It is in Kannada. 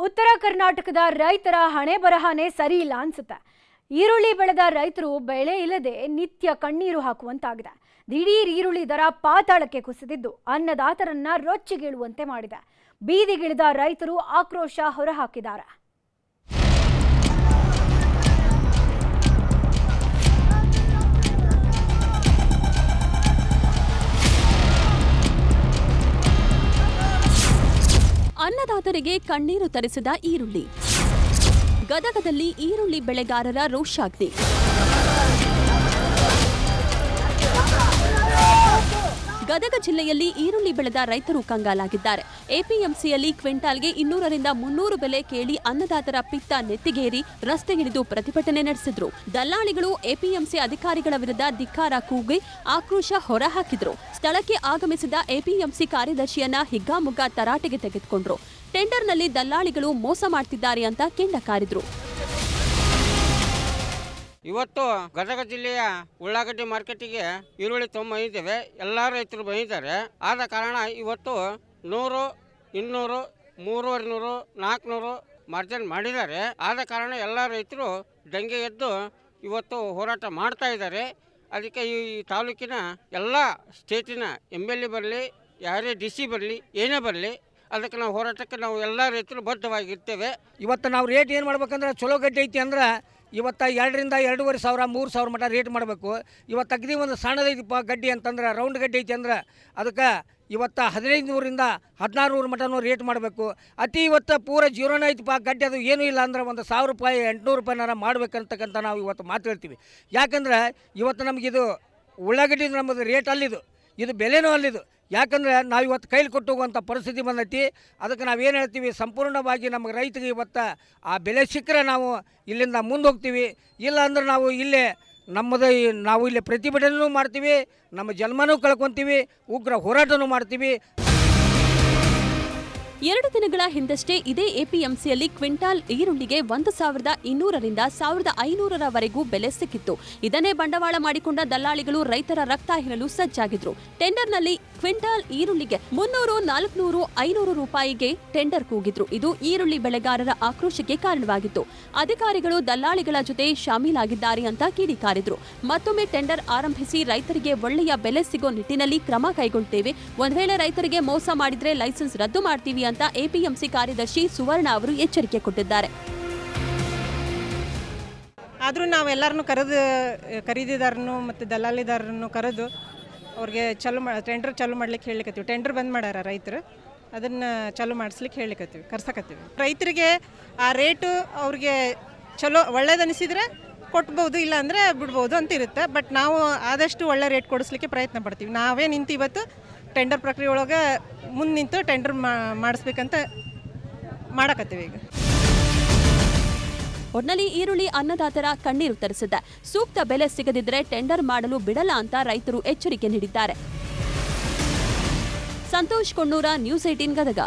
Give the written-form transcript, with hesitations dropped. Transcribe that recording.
ಉತ್ತರ ಕರ್ನಾಟಕದ ರೈತರ ಹಣೆ ಬರಹನೇ ಸರಿ ಇಲ್ಲ ಅನ್ಸುತ್ತೆ. ಈರುಳ್ಳಿ ಬೆಳೆದ ರೈತರು ಬೆಳೆ ಇಲ್ಲದೆ ನಿತ್ಯ ಕಣ್ಣೀರು ಹಾಕುವಂತಾಗಿದೆ. ದಿಢೀರ್ ಈರುಳ್ಳಿ ದರ ಪಾತಾಳಕ್ಕೆ ಕುಸಿದಿದ್ದು ಅನ್ನದಾತರನ್ನ ರೊಚ್ಚಿಗೀಳುವಂತೆ ಮಾಡಿದೆ. ಬೀದಿಗಿಳಿದ ರೈತರು ಆಕ್ರೋಶ ಹೊರಹಾಕಿದ್ದಾರೆ. ಅನ್ನದಾತರಿಗೆ ಕಣ್ಣೀರು ತರಿಸಿದ ಈರುಳ್ಳಿ. ಗದಗದಲ್ಲಿ ಈರುಳ್ಳಿ ಬೆಳೆಗಾರರ ರೋಷಾಗ್ನಿ. ಗದಗ ಜಿಲ್ಲೆಯಲ್ಲಿ ಈರುಳ್ಳಿ ಬೆಳೆದ ರೈತರು ಕಂಗಾಲಾಗಿದ್ದಾರೆ. ಎಪಿಎಂಸಿಯಲ್ಲಿ ಕ್ವಿಂಟಾಲ್ಗೆ 200 ರಿಂದ 300 ಬೆಲೆ ಕೇಳಿ ಅನ್ನದಾತರ ಪಿತ್ತ ನೆತ್ತಿಗೇರಿ ರಸ್ತೆಗಿಳಿದು ಪ್ರತಿಭಟನೆ ನಡೆಸಿದ್ರು. ದಲ್ಲಾಳಿಗಳು ಎಪಿಎಂಸಿ ಅಧಿಕಾರಿಗಳ ವಿರುದ್ಧ ಧಿಕ್ಕಾರ ಕೂಗಿ ಆಕ್ರೋಶ ಹೊರಹಾಕಿದ್ರು. ಸ್ಥಳಕ್ಕೆ ಆಗಮಿಸಿದ ಎಪಿಎಂಸಿ ಕಾರ್ಯದರ್ಶಿಯನ್ನ ಹಿಗ್ಗಾಮುಗ್ಗಾ ತರಾಟೆಗೆ ತೆಗೆದುಕೊಂಡ್ರು. ಟೆಂಡರ್ನಲ್ಲಿ ದಲ್ಲಾಳಿಗಳು ಮೋಸ ಮಾಡ್ತಿದ್ದಾರೆ ಅಂತ ಕೆಂಡ ಕಾರಿದ್ರು. ಇವತ್ತು ಗದಗ ಜಿಲ್ಲೆಯ ಉಳ್ಳಾಗಡ್ಡಿ ಮಾರ್ಕೆಟಿಗೆ ಈರುಳ್ಳಿ ತೊಗೊಂಬಂದಿದ್ದೇವೆ. ಎಲ್ಲ ರೈತರು ಬಂದಿದ್ದಾರೆ. ಆದ ಕಾರಣ ಇವತ್ತು 100, 200, 350, 400 ಮಾರ್ಜಿನ್ ಮಾಡಿದ್ದಾರೆ. ಆದ ಕಾರಣ ಎಲ್ಲ ರೈತರು ದಂಗೆ ಎದ್ದು ಇವತ್ತು ಹೋರಾಟ ಮಾಡ್ತಾ ಇದ್ದಾರೆ. ಅದಕ್ಕೆ ಈ ತಾಲೂಕಿನ ಎಲ್ಲ ಸ್ಟೇಟಿನ MLA ಬರಲಿ, ಯಾರೇ DC ಬರಲಿ, ಏನೇ ಬರಲಿ, ಅದಕ್ಕೆ ನಾವು ಹೋರಾಟಕ್ಕೆ ನಾವು ಎಲ್ಲ ರೈತರು ಬದ್ಧವಾಗಿರ್ತೇವೆ. ಇವತ್ತು ನಾವು ರೇಟ್ ಏನು ಮಾಡ್ಬೇಕಂದ್ರೆ ಚಲೋ ಗಡ್ಡೆ ಐತಿ ಅಂದ್ರೆ ಇವತ್ತು 2 ರಿಂದ 2,500, 3,000 ಮಟ್ಟ ರೇಟ್ ಮಾಡಬೇಕು. ಇವತ್ತು ಅಗದಿ ಒಂದು ಸಣ್ಣದೈತಿಪ್ಪ ಗಡ್ಡಿ ಅಂತಂದ್ರೆ ರೌಂಡ್ ಗಡ್ಡೆ ಐತಿ ಅಂದ್ರೆ ಅದಕ್ಕೆ ಇವತ್ತು 1,500 ರಿಂದ 1,600 ಮಟನೂ ರೇಟ್ ಮಾಡಬೇಕು. ಅತಿ ಇವತ್ತು ಪೂರ ಜೀರೋನ ಐತಿಪ್ಪ ಗಡ್ಡೆ, ಅದು ಏನೂ ಇಲ್ಲ ಅಂದ್ರೆ ಒಂದು 1,000 ರೂಪಾಯಿ 800 ರೂಪಾಯಿನಾರ ಮಾಡ್ಬೇಕಂತಕ್ಕಂಥ ನಾವು ಇವತ್ತು ಮಾತಾಡ್ತೀವಿ. ಯಾಕಂದ್ರೆ ಇವತ್ತು ನಮಗಿದು ಉಳ್ಳಾಗಡ್ಡಿ ನಮ್ಮದು ರೇಟ್ ಅಲ್ಲಿದು, ಇದು ಬೆಲೆನೂ ಅಲ್ಲಿದು. ಯಾಕಂದರೆ ನಾವು ಇವತ್ತು ಕೈಲಿ ಕೊಟ್ಟು ಹೋಗುವಂಥ ಪರಿಸ್ಥಿತಿ ಬಂದೈತಿ. ಅದಕ್ಕೆ ನಾವೇನು ಹೇಳ್ತೀವಿ, ಸಂಪೂರ್ಣವಾಗಿ ನಮಗೆ ರೈತರಿಗೆ ಇವತ್ತು ಆ ಬೆಲೆ ಸಿಕ್ಕರೆ ನಾವು ಇಲ್ಲಿಂದ ಮುಂದೆ ಹೋಗ್ತೀವಿ. ಇಲ್ಲ ಅಂದ್ರೆ ನಾವು ಇಲ್ಲೇ ನಾವು ಇಲ್ಲೇ ಪ್ರತಿಭಟನೆಯೂ ಮಾಡ್ತೀವಿ, ನಮ್ಮ ಜನ್ಮನೂ ಕಳ್ಕೊತೀವಿ, ಉಗ್ರ ಹೋರಾಟನೂ ಮಾಡ್ತೀವಿ. 2 ದಿನಗಳ ಹಿಂದಷ್ಟೇ ಇದೇ ಎಪಿಎಂಸಿಯಲ್ಲಿ ಕ್ವಿಂಟಾಲ್ ಈರುಳ್ಳಿಗೆ 1,200 ರಿಂದ 1,500 ಬೆಲೆ ಸಿಕ್ಕಿತ್ತು. ಇದನ್ನೇ ಬಂಡವಾಳ ಮಾಡಿಕೊಂಡ ದಲ್ಲಾಳಿಗಳು ರೈತರ ರಕ್ತ ಹೀರಲು ಸಜ್ಜಾಗಿದ್ರು. ಟೆಂಡರ್ನಲ್ಲಿ ಕ್ವಿಂಟಾಲ್ ಈರುಳ್ಳಿಗೆ 300, 400, 500 ರೂಪಾಯಿಗೆ ಟೆಂಡರ್ ಕೂಗಿದ್ರು. ಇದು ಈರುಳ್ಳಿ ಬೆಳೆಗಾರರ ಆಕ್ರೋಶಕ್ಕೆ ಕಾರಣವಾಗಿತ್ತು. ಅಧಿಕಾರಿಗಳು ದಲ್ಲಾಳಿಗಳ ಜೊತೆ ಶಾಮೀಲಾಗಿದ್ದಾರೆ ಅಂತ ಕಿಡಿಕಾರಿದ್ರು. ಮತ್ತೊಮ್ಮೆ ಟೆಂಡರ್ ಆರಂಭಿಸಿ ರೈತರಿಗೆ ಒಳ್ಳೆಯ ಬೆಲೆ ಸಿಗೋ ನಿಟ್ಟಿನಲ್ಲಿ ಕ್ರಮ ಕೈಗೊಳ್ಳುತ್ತೇವೆ. ಒಂದು ವೇಳೆ ರೈತರಿಗೆ ಮೋಸ ಮಾಡಿದ್ರೆ ಲೈಸೆನ್ಸ್ ರದ್ದು ಮಾಡ್ತೀವಿ ಅಂತ ಎಪಿಎಂಸಿ ಕಾರ್ಯದರ್ಶಿ ಸುವರ್ಣ ಅವರು ಎಚ್ಚರಿಕೆ ಕೊಟ್ಟಿದ್ದಾರೆ. ಆದರೂ ನಾವೆಲ್ಲರನ್ನು ಖರೀದಿದಾರನ್ನು ಮತ್ತು ದಲ್ಲಾಳಿದಾರನ್ನು ಕರೆದು ಅವ್ರಿಗೆ ಟೆಂಡರ್ ಚಾಲು ಮಾಡ್ಲಿಕ್ಕೆ ಹೇಳಿಕತ್ತೀವಿ. ಟೆಂಡರ್ ಬಂದ್ ಮಾಡ್ಯಾರ ರೈತರು, ಅದನ್ನು ಚಾಲು ಮಾಡಿಸ್ಲಿಕ್ಕೆ ಹೇಳಿಕತ್ತೀವಿ, ಕರ್ಸಕತ್ತೀವಿ. ರೈತರಿಗೆ ಆ ರೇಟು ಅವ್ರಿಗೆ ಚಲೋ ಒಳ್ಳೇದನಿಸಿದರೆ ಕೊಟ್ಬೋದು, ಇಲ್ಲ ಅಂದರೆ ಬಿಡ್ಬೋದು ಅಂತ ಇರುತ್ತೆ. ಬಟ್ ನಾವು ಆದಷ್ಟು ಒಳ್ಳೆ ರೇಟ್ ಕೊಡಿಸ್ಲಿಕ್ಕೆ ಪ್ರಯತ್ನ ಪಡ್ತೀವಿ. ನಾವೇ ನಿಂತು ಇವತ್ತು ಟೆಂಡರ್ ಪ್ರಕ್ರಿಯೆ ಒಳಗೆ ಮುಂದೆ ನಿಂತು ಟೆಂಡರ್ ಮಾಡಿಸ್ಬೇಕಂತ ಮಾಡಕತ್ತೀವಿ. ಈಗ ಒಟ್ನಲ್ಲಿ ಈರುಳ್ಳಿ ಅನ್ನದಾತರ ಕಣ್ಣೀರು ತರಿಸಿದೆ. ಸೂಕ್ತ ಬೆಲೆ ಸಿಗದಿದ್ದರೆ ಟೆಂಡರ್ ಮಾಡಲು ಬಿಡಲ್ಲ ಅಂತ ರೈತರು ಎಚ್ಚರಿಕೆ ನೀಡಿದ್ದಾರೆ. ಸಂತೋಷ್ ಕೊಣ್ಣೂರ, ನ್ಯೂಸ್ 18 ಗದಗ.